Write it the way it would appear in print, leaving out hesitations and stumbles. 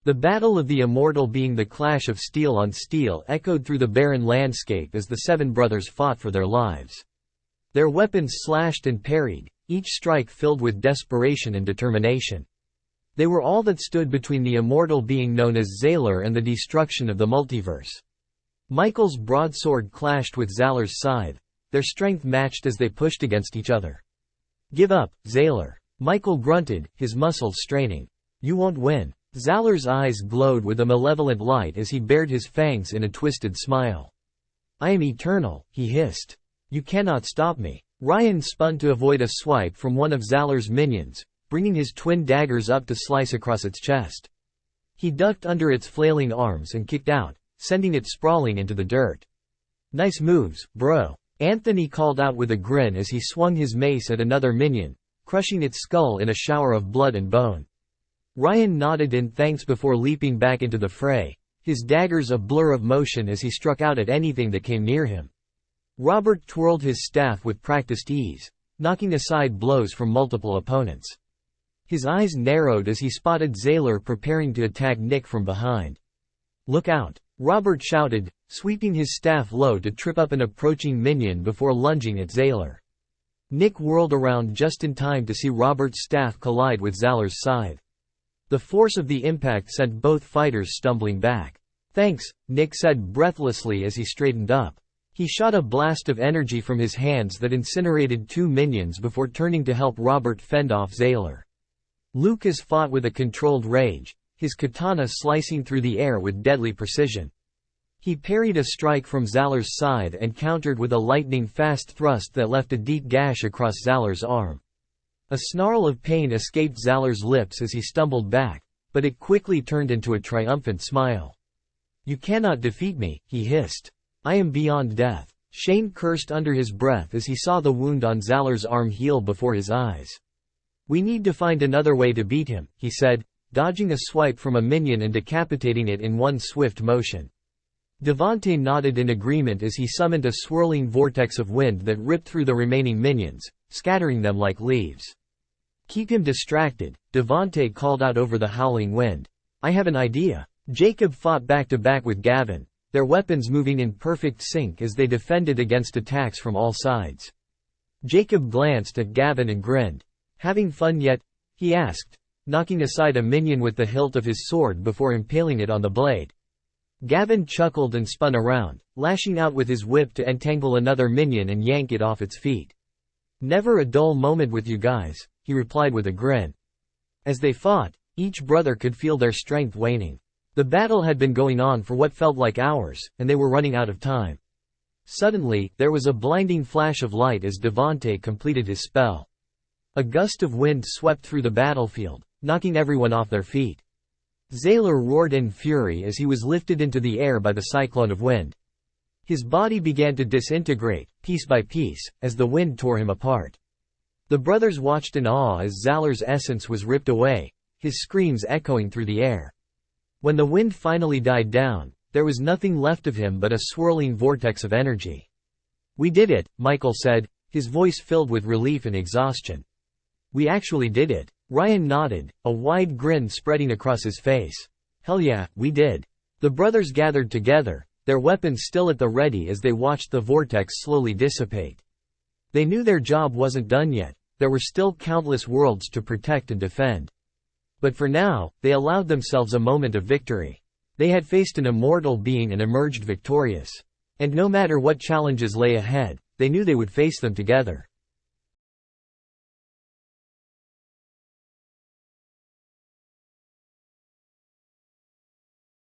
The battle of the Immortal, being the clash of steel on steel, echoed through the barren landscape as the seven brothers fought for their lives. Their weapons slashed and parried, each strike filled with desperation and determination. They were all that stood between the Immortal being known as Xalar and the destruction of the multiverse. Michael's broadsword clashed with Xalar's scythe. Their strength matched as they pushed against each other. "Give up, Xalar," Michael grunted, his muscles straining. "You won't win." Xalar's eyes glowed with a malevolent light as he bared his fangs in a twisted smile. "I am eternal," he hissed. "You cannot stop me." Ryan spun to avoid a swipe from one of Xalar's minions, bringing his twin daggers up to slice across its chest. He ducked under its flailing arms and kicked out, sending it sprawling into the dirt. "Nice moves, bro," Anthony called out with a grin as he swung his mace at another minion, crushing its skull in a shower of blood and bone. Ryan nodded in thanks before leaping back into the fray, his daggers a blur of motion as he struck out at anything that came near him. Robert twirled his staff with practiced ease, knocking aside blows from multiple opponents. His eyes narrowed as he spotted Xalar preparing to attack Nick from behind. "Look out," Robert shouted, sweeping his staff low to trip up an approaching minion before lunging at Xalar. Nick whirled around just in time to see Robert's staff collide with Xalar's scythe. The force of the impact sent both fighters stumbling back. "Thanks," Nick said breathlessly as he straightened up. He shot a blast of energy from his hands that incinerated two minions before turning to help Robert fend off Xalar. Lucas fought with a controlled rage, his katana slicing through the air with deadly precision. He parried a strike from Xalar's scythe and countered with a lightning-fast thrust that left a deep gash across Xalar's arm. A snarl of pain escaped Xalar's lips as he stumbled back, but it quickly turned into a triumphant smile. "You cannot defeat me," he hissed. "I am beyond death." Shane cursed under his breath as he saw the wound on Xalar's arm heal before his eyes. "We need to find another way to beat him," he said, dodging a swipe from a minion and decapitating it in one swift motion. Devante nodded in agreement as he summoned a swirling vortex of wind that ripped through the remaining minions, scattering them like leaves. "Keep him distracted," Devante called out over the howling wind. "I have an idea." Jacob fought back-to-back with Gavin, their weapons moving in perfect sync as they defended against attacks from all sides. Jacob glanced at Gavin and grinned. "Having fun yet?" he asked, knocking aside a minion with the hilt of his sword before impaling it on the blade. Gavin chuckled and spun around, lashing out with his whip to entangle another minion and yank it off its feet. "Never a dull moment with you guys," he replied with a grin. As they fought, each brother could feel their strength waning. The battle had been going on for what felt like hours, and they were running out of time. Suddenly, there was a blinding flash of light as Devante completed his spell. A gust of wind swept through the battlefield, knocking everyone off their feet. Xalar roared in fury as he was lifted into the air by the cyclone of wind. His body began to disintegrate, piece by piece, as the wind tore him apart. The brothers watched in awe as Xalar's essence was ripped away, his screams echoing through the air. When the wind finally died down, there was nothing left of him but a swirling vortex of energy. "We did it," Michael said, his voice filled with relief and exhaustion. "We actually did it." Ryan nodded, a wide grin spreading across his face. "Hell yeah, we did." The brothers gathered together, their weapons still at the ready as they watched the vortex slowly dissipate. They knew their job wasn't done yet, there were still countless worlds to protect and defend. But for now, they allowed themselves a moment of victory. They had faced an immortal being and emerged victorious. And no matter what challenges lay ahead, they knew they would face them together.